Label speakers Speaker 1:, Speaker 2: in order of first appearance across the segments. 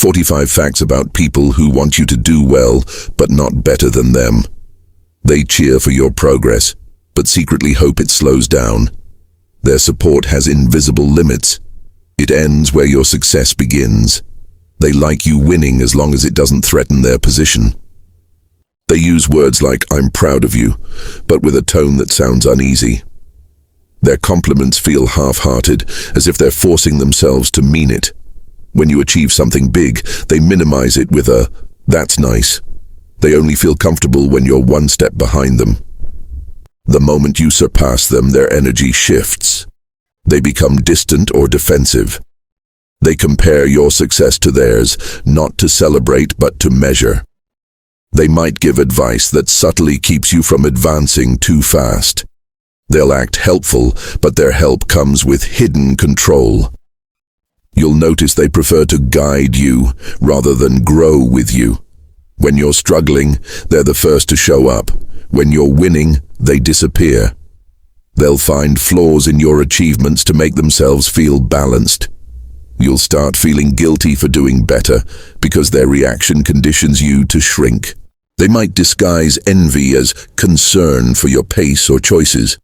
Speaker 1: 45 facts about people who want you to do well, but not better than them. They cheer for your progress, but secretly hope it slows down. Their support has invisible limits. It ends where your success begins. They like you winning as long as it doesn't threaten their position. They use words like, "I'm proud of you," but with a tone that sounds uneasy. Their compliments feel half-hearted, as if they're forcing themselves to mean it. When you achieve something big, they minimize it with a, "That's nice." They only feel comfortable when you're one step behind them. The moment you surpass them, their energy shifts. They become distant or defensive. They compare your success to theirs, not to celebrate but to measure. They might give advice that subtly keeps you from advancing too fast. They'll act helpful, but their help comes with hidden control. You'll notice they prefer to guide you rather than grow with you. When you're struggling, they're the first to show up. When you're winning, they disappear. They'll find flaws in your achievements to make themselves feel balanced. You'll start feeling guilty for doing better because their reaction conditions you to shrink. They might disguise envy as concern for your pace or choices.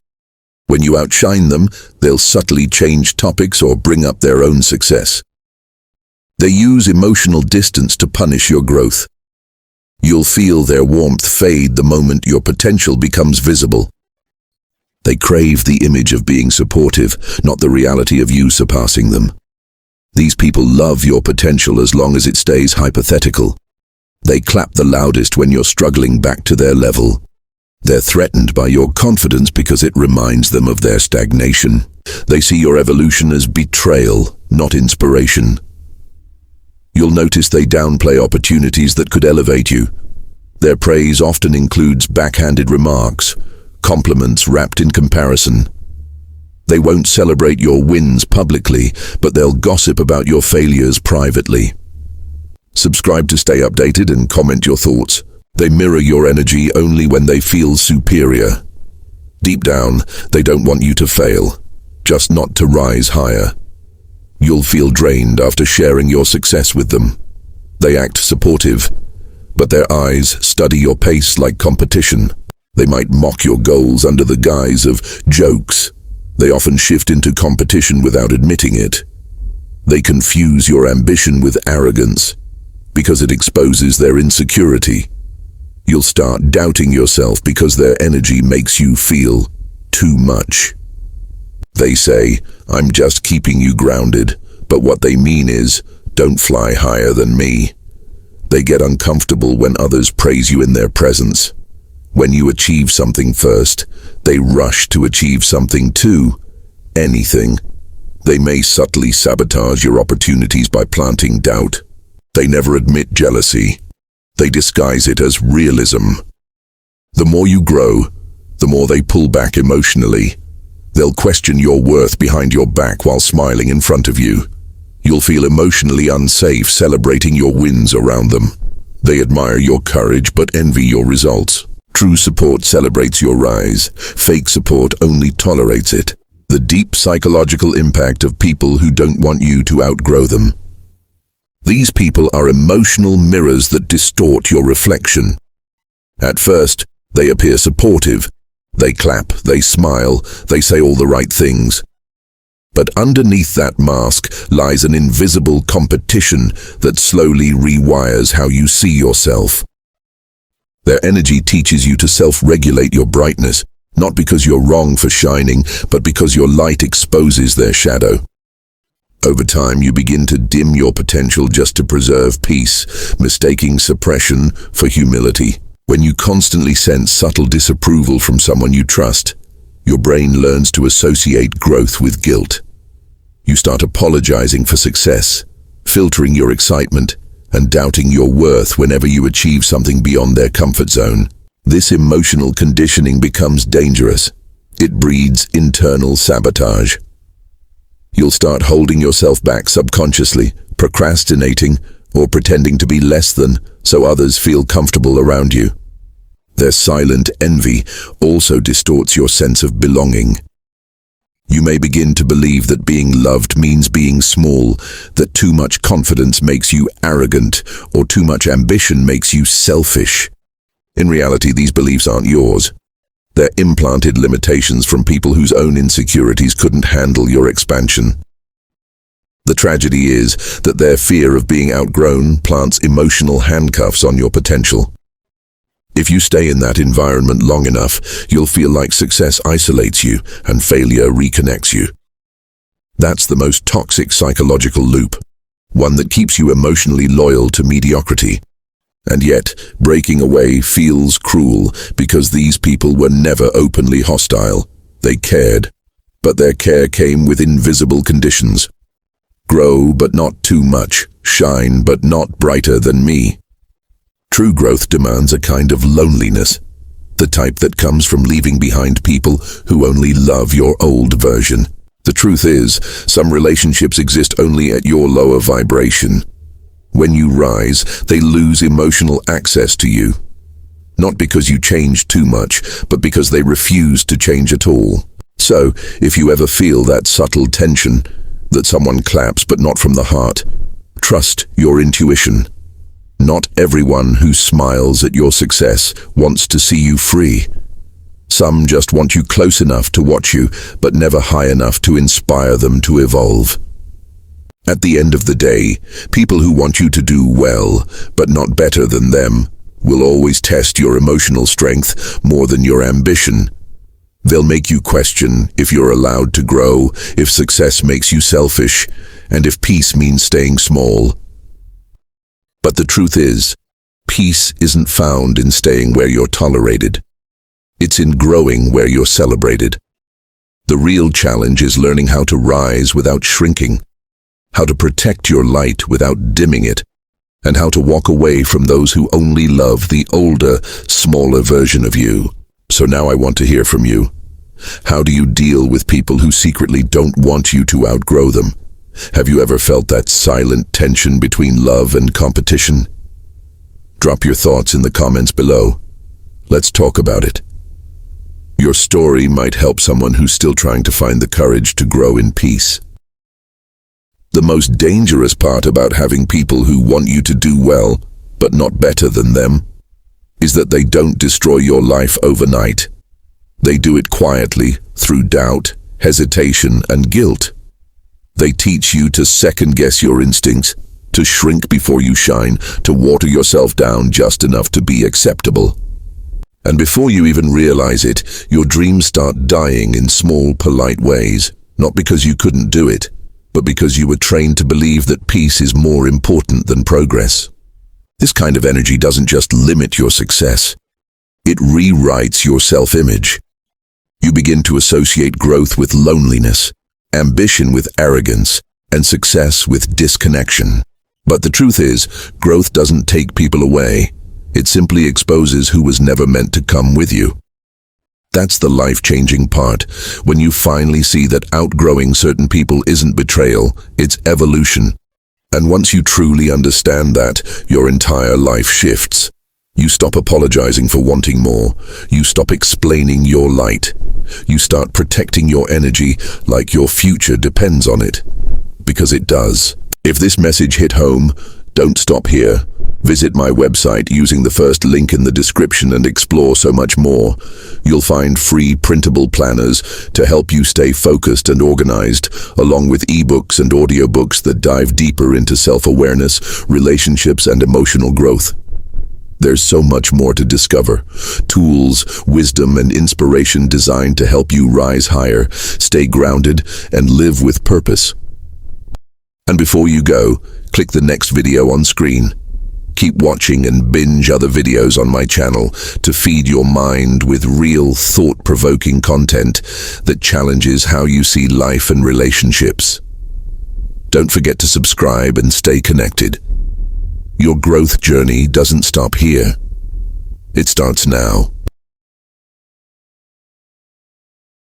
Speaker 1: When you outshine them, they'll subtly change topics or bring up their own success. They use emotional distance to punish your growth. You'll feel their warmth fade the moment your potential becomes visible. They crave the image of being supportive, not the reality of you surpassing them. These people love your potential as long as it stays hypothetical. They clap the loudest when you're struggling back to their level. They're threatened by your confidence because it reminds them of their stagnation. They see your evolution as betrayal, not inspiration. You'll notice they downplay opportunities that could elevate you. Their praise often includes backhanded remarks, compliments wrapped in comparison. They won't celebrate your wins publicly, but they'll gossip about your failures privately. Subscribe to stay updated and comment your thoughts. They mirror your energy only when they feel superior. Deep down, they don't want you to fail, just not to rise higher. You'll feel drained after sharing your success with them. They act supportive, but their eyes study your pace like competition. They might mock your goals under the guise of jokes. They often shift into competition without admitting it. They confuse your ambition with arrogance because it exposes their insecurity. You'll start doubting yourself because their energy makes you feel too much. They say, "I'm just keeping you grounded," but what they mean is, "Don't fly higher than me." They get uncomfortable when others praise you in their presence. When you achieve something first, they rush to achieve something too. Anything. They may subtly sabotage your opportunities by planting doubt. They never admit jealousy. They disguise it as realism. The more you grow, the more they pull back emotionally. They'll question your worth behind your back while smiling in front of you. You'll feel emotionally unsafe celebrating your wins around them. They admire your courage but envy your results. True support celebrates your rise. Fake support only tolerates it. The deep psychological impact of people who don't want you to outgrow them. These people are emotional mirrors that distort your reflection. At first, they appear supportive. They clap, they smile, they say all the right things. But underneath that mask lies an invisible competition that slowly rewires how you see yourself. Their energy teaches you to self-regulate your brightness, not because you're wrong for shining, but because your light exposes their shadow. Over time, you begin to dim your potential just to preserve peace, mistaking suppression for humility. When you constantly sense subtle disapproval from someone you trust, your brain learns to associate growth with guilt. You start apologizing for success, filtering your excitement, and doubting your worth whenever you achieve something beyond their comfort zone. This emotional conditioning becomes dangerous. It breeds internal sabotage. You'll start holding yourself back subconsciously, procrastinating, or pretending to be less than so others feel comfortable around you. Their silent envy also distorts your sense of belonging. You may begin to believe that being loved means being small, that too much confidence makes you arrogant, or too much ambition makes you selfish. In reality, these beliefs aren't yours. They're implanted limitations from people whose own insecurities couldn't handle your expansion. The tragedy is that their fear of being outgrown plants emotional handcuffs on your potential. If you stay in that environment long enough, you'll feel like success isolates you and failure reconnects you. That's the most toxic psychological loop, one that keeps you emotionally loyal to mediocrity. And yet, breaking away feels cruel because these people were never openly hostile. They cared, but their care came with invisible conditions. Grow, but not too much. Shine, but not brighter than me. True growth demands a kind of loneliness, the type that comes from leaving behind people who only love your old version. The truth is, some relationships exist only at your lower vibration. When you rise, they lose emotional access to you. Not because you changed too much, but because they refuse to change at all. So, if you ever feel that subtle tension, that someone claps but not from the heart, trust your intuition. Not everyone who smiles at your success wants to see you free. Some just want you close enough to watch you, but never high enough to inspire them to evolve. At the end of the day, people who want you to do well, but not better than them, will always test your emotional strength more than your ambition. They'll make you question if you're allowed to grow, if success makes you selfish, and if peace means staying small. But the truth is, peace isn't found in staying where you're tolerated. It's in growing where you're celebrated. The real challenge is learning how to rise without shrinking, how to protect your light without dimming it, and how to walk away from those who only love the older, smaller version of you. So now I want to hear from you. How do you deal with people who secretly don't want you to outgrow them? Have you ever felt that silent tension between love and competition? Drop your thoughts in the comments below. Let's talk about it. Your story might help someone who's still trying to find the courage to grow in peace. The most dangerous part about having people who want you to do well, but not better than them, is that they don't destroy your life overnight. They do it quietly, through doubt, hesitation, and guilt. They teach you to second-guess your instincts, to shrink before you shine, to water yourself down just enough to be acceptable. And before you even realize it, your dreams start dying in small, polite ways, not because you couldn't do it, but because you were trained to believe that peace is more important than progress. This kind of energy doesn't just limit your success. It rewrites your self-image. You begin to associate growth with loneliness, ambition with arrogance, and success with disconnection. But the truth is, growth doesn't take people away. It simply exposes who was never meant to come with you. That's the life-changing part, when you finally see that outgrowing certain people isn't betrayal, it's evolution. And once you truly understand that, your entire life shifts. You stop apologizing for wanting more. You stop explaining your light. You start protecting your energy like your future depends on it. Because it does. If this message hit home, don't stop here. Visit my website using the first link in the description and explore so much more. You'll find free printable planners to help you stay focused and organized, along with ebooks and audiobooks that dive deeper into self-awareness, relationships, and emotional growth. There's so much more to discover. Tools, wisdom, and inspiration designed to help you rise higher, stay grounded, and live with purpose. And before you go, click the next video on screen. Keep watching and binge other videos on my channel to feed your mind with real, thought-provoking content that challenges how you see life and relationships. Don't forget to subscribe and stay connected. Your growth journey doesn't stop here. It starts now.